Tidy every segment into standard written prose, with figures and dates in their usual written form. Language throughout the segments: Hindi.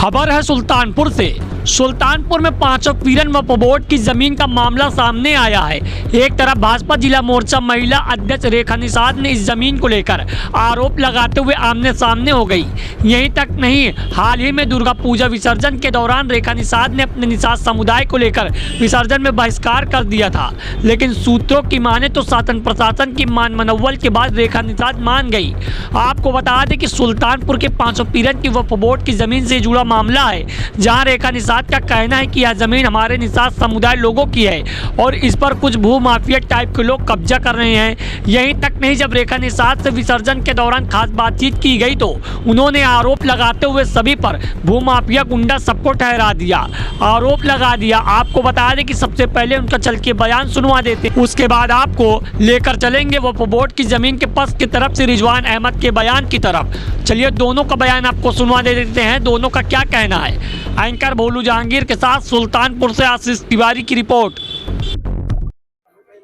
खबर है सुल्तानपुर से। सुल्तानपुर में पांचों पीरन व बोर्ड की जमीन का मामला सामने आया है। एक तरफ भाजपा जिला मोर्चा महिला अध्यक्ष रेखा निषाद ने इस जमीन को लेकर आरोप लगाते हुए आमने सामने हो गई। यहीं तक नहीं, हाल ही में दुर्गा पूजा विसर्जन के दौरान रेखा निषाद ने अपने निषाद समुदाय को लेकर विसर्जन में बहिष्कार कर दिया था, लेकिन सूत्रों की माने तो शासन प्रशासन की मनौवल के बाद रेखा निषाद मान गई। आपको बता दें कि सुल्तानपुर के पांचों पीरन की वक्फ बोर्ड की जमीन से जुड़ा मामला है, जहां रेखा निषाद का कहना है कि यह जमीन हमारे निषाद समुदाय लोगों की है और इस पर कुछ भू माफिया टाइप के लोग कब्जा कर रहे हैं। यहीं तक नहीं, जब रेखा निषाद से विसर्जन के दौरान खास बातचीत की गई तो उन्होंने आरोप लगाते हुए सभी पर भू माफिया गुंडा सबको ठहरा दिया, आरोप लगा दिया। आपको बता दें कि सबसे पहले उनका चल के बयान सुनवा देते, उसके बाद आपको लेकर चलेंगे वक्फ बोर्ड की जमीन के पक्ष की तरफ से रिजवान अहमद के बयान की तरफ। चलिए दोनों का बयान आपको सुनवा दे देते हैं, दोनों का क्या कहना है। एंकर भोलू जहांगीर के साथ सुल्तानपुर से आशीष तिवारी की रिपोर्ट।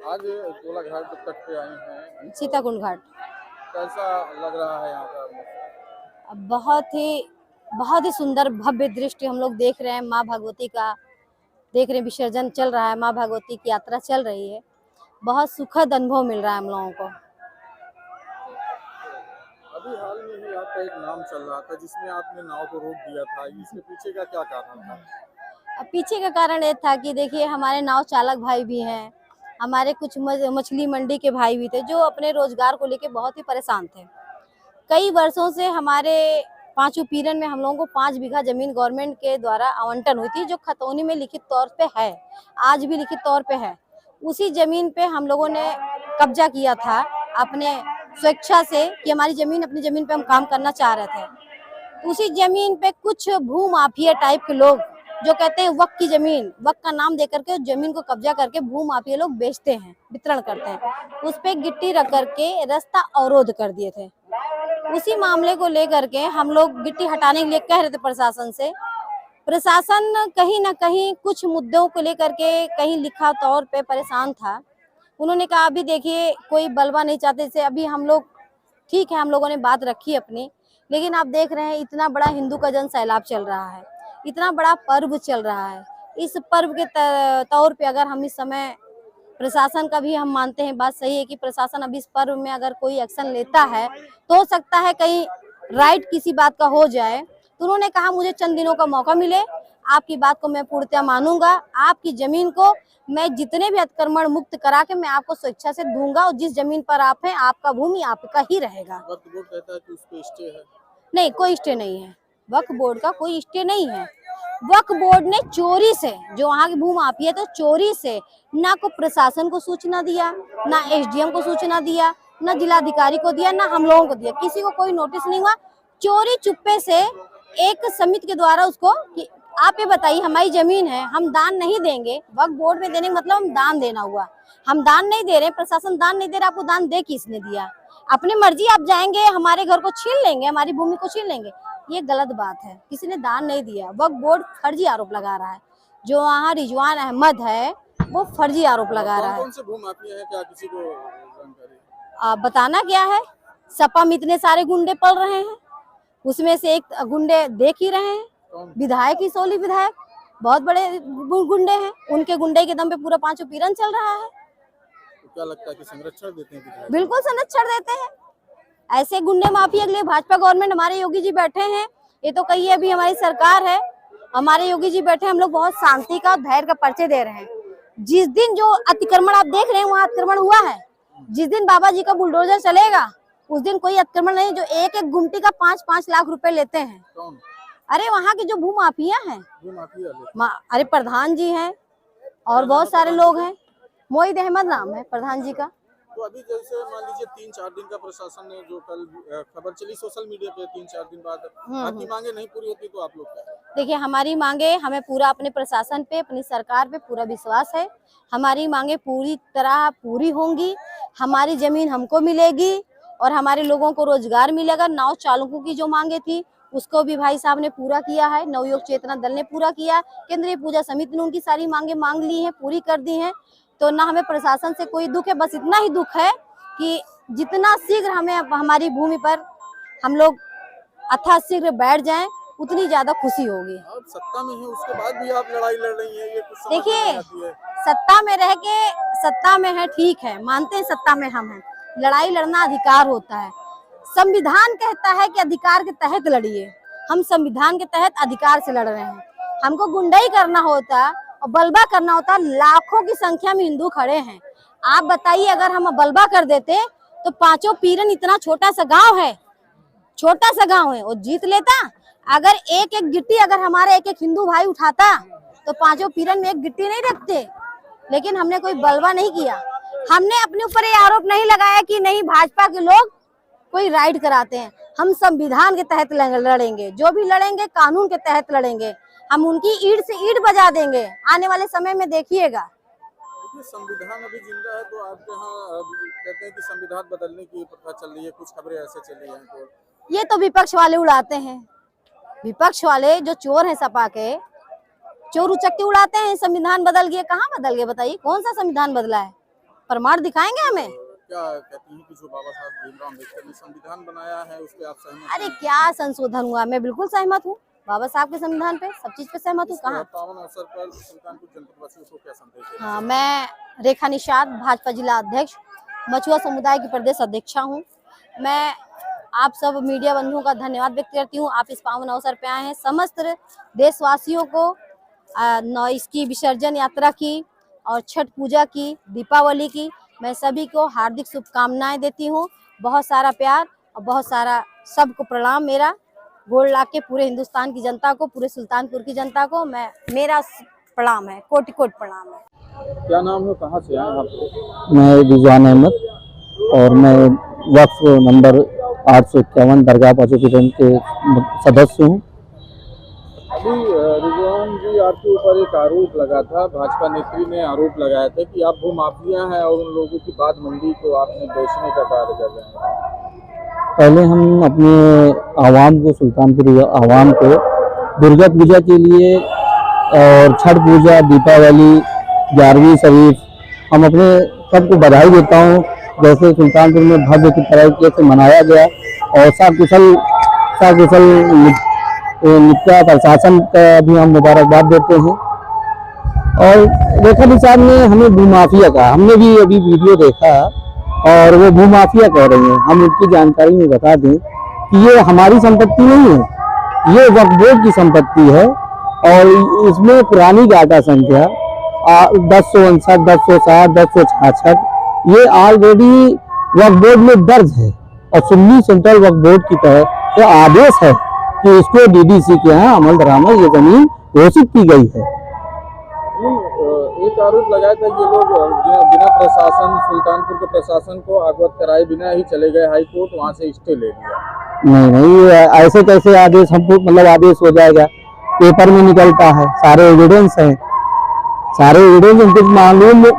आज गोलाघाट तट पे आए हैं, सीताकुंड घाट। कैसा लग रहा है यहाँ का? बहुत ही सुंदर भव्य दृश्य हम लोग देख रहे हैं। माँ भगवती का देख रहे हैं, विसर्जन चल रहा है, माँ भगवती की यात्रा चल रही है। बहुत सुखद अनुभव मिल रहा है हम लोगों को। अभी हाल में ही आपका एक नाम चल रहा था जिसमें आपने नाव को रोक दिया था, इसके पीछे का क्या कारण था? अब पीछे का कारण ये था कि देखिए, हमारे नाव चालक भाई भी हैं, हमारे कुछ मछली मंडी के भाई भी थे जो अपने रोजगार को लेके बहुत ही परेशान थे। कई वर्षों से हमारे पांचों पीरन में हम लोगों को 5 बीघा जमीन गवर्नमेंट के द्वारा आवंटन हुई थी, जो खतौनी में लिखित तौर पे है, आज भी लिखित तौर पे है। उसी जमीन पे हम लोगों ने कब्जा किया था अपने स्वेच्छा से कि हमारी जमीन, अपनी जमीन पे हम काम करना चाह रहे थे। उसी जमीन पे कुछ भू माफिया टाइप के लोग जो कहते हैं वक्फ की जमीन, वक्फ का नाम देकर के उस जमीन को कब्जा करके भू माफिया लोग बेचते हैं, वितरण करते हैं। उस पे गिट्टी रख करके रास्ता अवरोध कर दिए थे। उसी मामले को लेकर के हम लोग गिट्टी हटाने के लिए कह रहे थे प्रशासन से। प्रशासन कहीं ना कहीं कुछ मुद्दों को लेकर के कहीं लिखा तौर पे परेशान था। उन्होंने कहा अभी देखिए कोई बलवा नहीं चाहते थे। अभी हम लोग ठीक है, हम लोगों ने बात रखी अपनी, लेकिन आप देख रहे हैं इतना बड़ा हिंदू का जन सैलाब चल रहा है, इतना बड़ा पर्व चल रहा है। इस पर्व के तौर पे अगर हम इस समय प्रशासन का भी हम मानते हैं, बात सही है कि प्रशासन अभी इस पर्व में अगर कोई एक्शन लेता है तो हो सकता है कहीं राइट किसी बात का हो जाए। तो उन्होंने कहा मुझे चंद दिनों का मौका मिले, आपकी बात को मैं पूर्णतः मानूंगा, आपकी जमीन को मैं जितने भी अतिक्रमण मुक्त करा के मैं आपको स्वेच्छा से दूंगा और जिस जमीन पर आप हैं आपका भूमि आपका ही रहेगा। वक्फ बोर्ड कहता है कि उस पे स्टे है। नहीं, कोई स्टे नहीं है, वक्फ बोर्ड का कोई स्टे नहीं है। वक्फ बोर्ड ने चोरी से, जो वहाँ की भू माफिया तो चोरी से ना को प्रशासन को सूचना दिया, ना एसडीएम को सूचना दिया, ना जिलाधिकारी को दिया, ना हम लोगों को दिया, किसी को कोई नोटिस नहीं हुआ। चोरी चुप्पे से एक समिति के द्वारा उसको कि आप ये बताइए हमारी जमीन है, हम दान नहीं देंगे। वक्फ बोर्ड में देने का मतलब हम दान देना हुआ, हम दान नहीं दे रहे, प्रशासन दान नहीं दे रहा, आपको दान दे किसने दिया? अपनी मर्जी आप जाएंगे हमारे घर को छीन लेंगे, हमारी भूमि को छीन लेंगे, ये गलत बात है। किसी ने दान नहीं दिया। वक्फ बोर्ड फर्जी आरोप लगा रहा है। जो वहाँ रिजवान अहमद है वो फर्जी आरोप लगा रहा है। कौन से भू माफिया है, क्या किसी को जानकारी? आप बताना क्या है? सपा में इतने सारे गुंडे पल रहे हैं, उसमें से एक गुंडे देख ही रहे हैं, विधायक ही सोली विधायक, बहुत बड़े गुंडे हैं। उनके गुंडे के दम पे पूरा पांचों पीरन चल रहा है। तो क्या लगता है कि संरक्षण देते हैं विधायक? बिल्कुल संरक्षण देते हैं। ऐसे गुंडे माफिया के लिए भाजपा गवर्नमेंट, हमारे योगी जी बैठे हैं, ये तो कहिए अभी हमारी सरकार है, हमारे योगी जी बैठे, हम लोग बहुत शांति का, धैर्य का परिचय दे रहे हैं। जिस दिन जो अतिक्रमण आप देख रहे हैं वहाँ अतिक्रमण हुआ है, जिस दिन बाबा जी का बुलडोजर चलेगा उस दिन कोई अतिक्रमण नहीं। जो एक एक गुंटी का 5-5 लाख रुपए लेते हैं। कौन? अरे वहाँ के जो भू माफिया हैं, अरे प्रधान जी हैं और बहुत सारे लोग हैं। मोहित अहमद नाम है प्रधान जी का। तो अभी जैसे मान लीजिए 3-4 दिन का प्रशासन ने, जो कल खबर चली सोशल मीडिया पे, 3-4 दिन बाद आपकी मांगे नहीं पूरी होती तो आप लोग क्या? देखिए हमारी मांगे, हमें पूरा अपने प्रशासन पे, अपनी सरकार पे पूरा विश्वास है। हमारी मांगे पूरी तरह पूरी होंगी, हमारी जमीन हमको मिलेगी और हमारे लोगों को रोजगार मिलेगा। नाव चालकों की जो मांगे थी उसको भी भाई साहब ने पूरा किया है, नवयुग चेतना दल ने पूरा किया, केंद्रीय पूजा समिति ने उनकी सारी मांगे मांग ली हैं, पूरी कर दी हैं। तो ना हमें प्रशासन से कोई दुख है, बस इतना ही दुख है कि जितना शीघ्र हमें हमारी भूमि पर हम लोग अथाशीघ्र बैठ जाएं उतनी ज्यादा खुशी होगी। आप सत्ता में हैं, उसके बाद भी आप लड़ाई लड़ रही हैं, ये कुछ समझ में देखिए, नहीं आती है। सत्ता में रह के सत्ता में है, ठीक है, मानते हैं सत्ता में हम हैं, लड़ाई लड़ना अधिकार होता है। संविधान कहता है कि अधिकार के तहत लड़िए, हम संविधान के तहत अधिकार से लड़ रहे हैं। हमको गुंडाई करना होता और बलबा करना होता, लाखों की संख्या में हिंदू खड़े हैं। आप बताइए, अगर हम बलबा कर देते तो पांचों पीरन, इतना छोटा सा गांव है, छोटा सा गांव है, वो जीत लेता। अगर एक एक गिट्टी अगर हमारे एक एक हिंदू भाई उठाता तो पांचों पीरन में एक गिट्टी नहीं रखते। लेकिन हमने कोई बलवा नहीं किया। हमने अपने ऊपर ये आरोप नहीं लगाया कि नहीं भाजपा के लोग कोई राइड कराते हैं। हम संविधान के तहत लड़ेंगे, जो भी लड़ेंगे कानून के तहत लड़ेंगे। हम उनकी ईंट से ईंट बजा देंगे, आने वाले समय में देखिएगा। देखिए, संविधान अभी जिंदा है, तो आपके यहाँ कहते हैं कि संविधान बदलने की प्रथा चल रही है, कुछ खबरें ऐसे चली हैं। तो ये तो विपक्ष वाले उड़ाते हैं, विपक्ष वाले जो चोर हैं, सपा के चोर उचक्के उड़ाते हैं। संविधान बदल गया, कहाँ बदल गया बताइए, कौन सा संविधान बदला है? प्रमाण दिखाएंगे हमें। क्या कहती हैं कि जो बाबा साहब भीमराव अम्बेडकर ने संविधान बनाया है, उस पे आप सहमत अरे हैं? क्या संशोधन हुआ, मैं बिल्कुल सहमत हूँ बाबा साहब के संविधान पे, सब चीज पे सहमत हूँ। इस कहाँ? पावन अवसर पर सुल्तानपुर जनपद वासियों को क्या संदेश देना हाँ, मैं रेखा निषाद, भाजपा जिला अध्यक्ष, मछुआ समुदाय की प्रदेश अध्यक्षा हूँ। मैं आप सब मीडिया बंधुओं का धन्यवाद व्यक्त करती हूँ। आप इस पावन अवसर पे आए हैं। समस्त देशवासियों को इसकी विसर्जन यात्रा की और छठ पूजा की, दीपावली की, मैं सभी को हार्दिक शुभकामनाएं देती हूँ। बहुत सारा प्यार और बहुत सारा सबको प्रणाम। मेरा गोड़ लाग के पूरे हिंदुस्तान की जनता को, पूरे सुल्तानपुर की जनता को मेरा प्रणाम है, कोटि कोटि प्रणाम है। क्या नाम है, कहाँ से आए आप? मैं रिजवान अहमद और मैं वक्फ नंबर 851 दरगाह पांचों पीरन के सदस्य हूँ। अभी रिजवान जी, आपके ऊपर एक आरोप लगा था, भाजपा नेत्री ने आरोप लगाया था कि आप भूमाफिया हैं और उन लोगों की बात मंडी को आपने बेचने का कार्य कर रहे हैं। पहले हम अपने आवाम को, सुल्तानपुर आवाम को दुर्गा पूजा के लिए और छठ पूजा, दीपावली, 11वीं शरीफ, हम अपने सबको बधाई देता हूँ। जैसे सुल्तानपुर में भव्य की तरीके से मनाया गया और सकुशल नित्या प्रशासन का भी हम मुबारकबाद देते हैं। और रेखा निषाद ने हमें भूमाफिया कहा, हमने भी अभी वीडियो देखा और वो भूमाफिया कह रही हैं। हम उनकी जानकारी में बता दें कि ये हमारी संपत्ति नहीं है, ये वक्फ बोर्ड की संपत्ति है और इसमें पुरानी डाटा संख्या 1059, 1060, 1066 ये ऑलरेडी वक्फ बोर्ड में दर्ज है और सुन्नी सेंट्रल वक्फ बोर्ड की तरह तो आदेश है कि इसको डीडीसी के यहाँ अमल दरामद ये जमीन घोषित की गई है। एक आरोप लगाया था ये लोग बिना प्रशासन, सुल्तानपुर के प्रशासन को अवगत कराए बिना ही चले गए हाई कोर्ट, वहाँ से स्टे ले लिया। नहीं, ऐसे कैसे आदेश हमको, मतलब आदेश हो जाएगा, पेपर में निकलता है, सारे एविडेंस हैं, सारे एविडेंस, उनको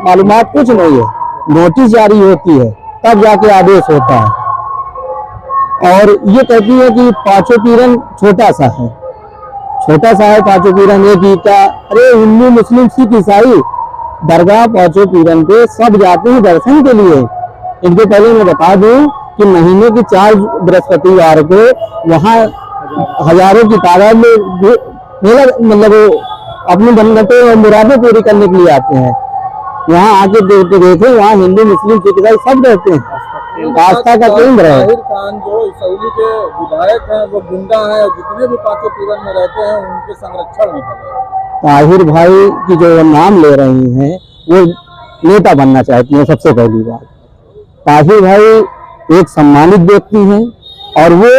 मालूमात कुछ नहीं है, नोटिस जारी होती है तब जाके आदेश होता है। और ये कहती है कि पांचों पीरन छोटा सा है, छोटा सा है पांचों पीरन, एक ईटा। अरे हिंदू, मुस्लिम, सिख, ईसाई दरगाह पांचों पीरन पे सब जाते हैं दर्शन के लिए। इनके पहले मैं बता दूं कि महीने की 4 बृहस्पतिवार को वहाँ हजारों की तादाद में मेला, मतलब अपनी मन्नतें और मुरादें पूरी करने के लिए आते हैं। वहाँ आके देखे, वहाँ हिंदू, मुस्लिम, सिख, ईसाई सब रहते हैं, आस्था का केंद्र है। ताहिर खान जो इसौली के विधायक हैं, वो गुंडा हैं, जितने भी पांचों पीरन में रहते हैं उनके संरक्षण में खड़े हैं। ताहिर भाई की जो नाम ले रही हैं वो नेता बनना चाहती हैं। सबसे पहली बात, ताहिर भाई एक सम्मानित व्यक्ति हैं और वो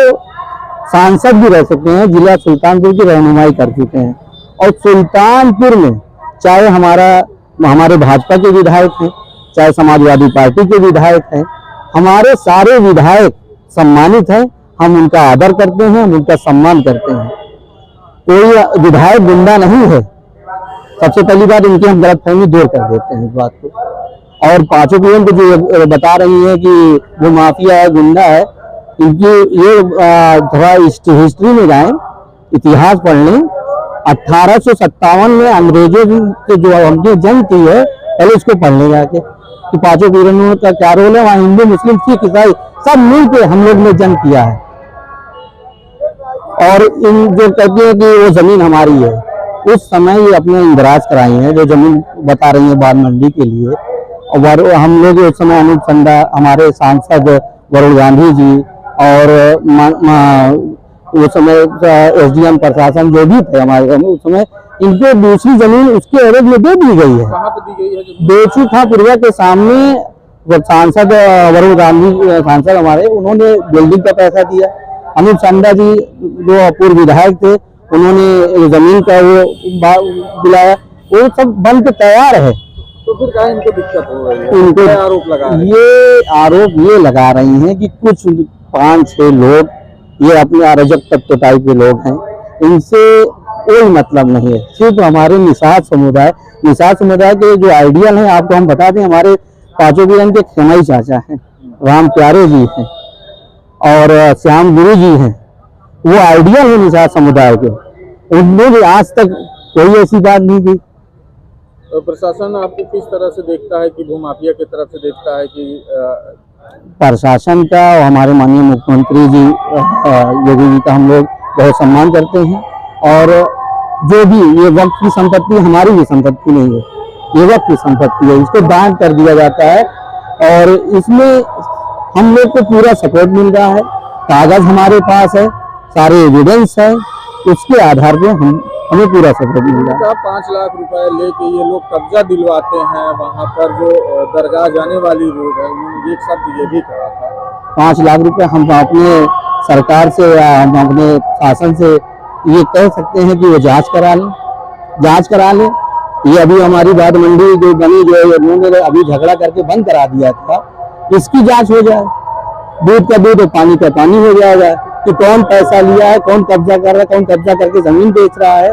सांसद भी रह सकते हैं, जिला सुल्तानपुर की रहनुमाई कर चुके हैं। और सुल्तानपुर में चाहे हमारे भाजपा के विधायक हैं, चाहे समाजवादी पार्टी के विधायक हैं, हमारे सारे विधायक सम्मानित हैं। हम उनका आदर करते हैं, हम उनका सम्मान करते हैं। कोई विधायक गुंडा नहीं है। सबसे पहली बात, इनकी हम गलतफहमी दूर कर देते हैं इस बात को। और पांचों पीरन को जो बता रही है कि वो माफिया है, गुंडा है, इनकी ये थोड़ा हिस्ट्री में जाएं, इतिहास पढ़ लें। 1857 में अंग्रेजों से जो हमने जंग की है, पहले इसको पढ़ लें जाके कि पांचों पीरनों का क्या रोल है। वहाँ हिंदू, मुस्लिम, सिख, ईसाई सब मिलकर हम लोग ने जंग किया है और इन जो कहते हैं कि वो जमीन हमारी है, उस समय ये अपने इंदराज कराई है जो जमीन बता रही है बाढ़ मंडी के लिए। और हम लोग उस समय अनूप चंदा, हमारे सांसद वरुण गांधी जी और उस समय एसडीएम प्रशासन जो भी थे हमारे उस समय, इनको दूसरी जमीन उसके एवज में दे दी गई है। कहाँ पे दी गई है जमीन? बेचू था पूर्वा के सामने। सांसद वरुण गांधी सांसद हमारे, उन्होंने बिल्डिंग का पैसा दिया। अनूप चंदा जी जो पूर्व विधायक थे, उन्होंने जमीन का वो दिलाया। वो सब बन के तैयार है। तो फिर क्या इनको दिक्कत हो रही है? उनको क्या आरोप लगा रहे हैं? ये आरोप ये लगा रही हैं कि कुछ 5-6 लोग, ये अपने अराजक तत्व टाइप के लोग हैं, इनसे कोई मतलब नहीं है। सिर्फ हमारे निषाद समुदाय के जो आइडियल हैं, आपको हम बता दें, हमारे पांचों वीरन के खेमई चाचा हैं, राम प्यारे जी हैं और श्याम गुरु जी हैं, वो आइडियल है निषाद समुदाय के। उनमें भी आज तक कोई ऐसी बात नहीं की। तो प्रशासन आपको किस तरह से देखता है कि भूमाफिया की तरफ से देखता है कि प्रशासन का और हमारे माननीय मुख्यमंत्री जी योगी जी का हम लोग बहुत सम्मान करते हैं। और जो भी ये वक्त की संपत्ति हमारी भी संपत्ति नहीं है, ये वक्त की संपत्ति है, इसको दान कर दिया जाता है और इसमें हम लोग को पूरा सपोर्ट मिल रहा है। कागज हमारे पास है, सारे एविडेंस है, उसके आधार पे हमें पूरा सपोर्ट मिल रहा है। 5 लाख रुपए लेके ये लोग कब्जा दिलवाते हैं, वहाँ पर जो दरगाह जाने वाली रोड है, उन्होंने एक शब्द ये भी कहा था 5 लाख रुपए हम अपने सरकार से या हम अपने शासन से ये कह सकते हैं कि वो जांच करा लें। ये अभी हमारी बाढ़ मंडी जो बनी, जो उन्होंने अभी झगड़ा करके बंद करा दिया था, इसकी जांच हो जाए। दूध का दूध और पानी का पानी हो जाएगा कि कौन पैसा लिया है, कौन कब्जा कर रहा है, कौन कब्जा करके जमीन बेच रहा है,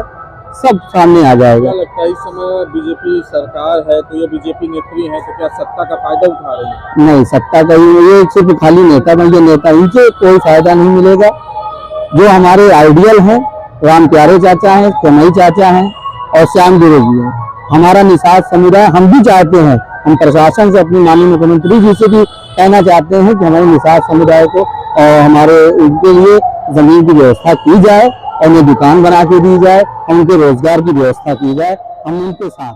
सब सामने आ जाएगा। क्या लगता है इस समय बीजेपी सरकार है, तो ये बीजेपी नेत्री है, तो क्या सत्ता का फायदा उठा रही है? नहीं, सत्ता का ये सिर्फ खाली नेता बन के नेता, इनसे कोई फायदा नहीं मिलेगा। जो हमारे आइडियल हैं, राम प्यारे चाचा हैं, खेमई चाचा हैं और श्याम गुरु जी हैं, हमारा निषाद समुदाय, हम भी चाहते हैं, हम प्रशासन से अपने माननीय मुख्यमंत्री जी से भी कहना चाहते हैं कि हमारे निषाद समुदाय को और हमारे उनके लिए जमीन की व्यवस्था की जाए और उन्हें दुकान बना के दी जाए और उनके रोजगार की व्यवस्था की जाए। हम उनके साथ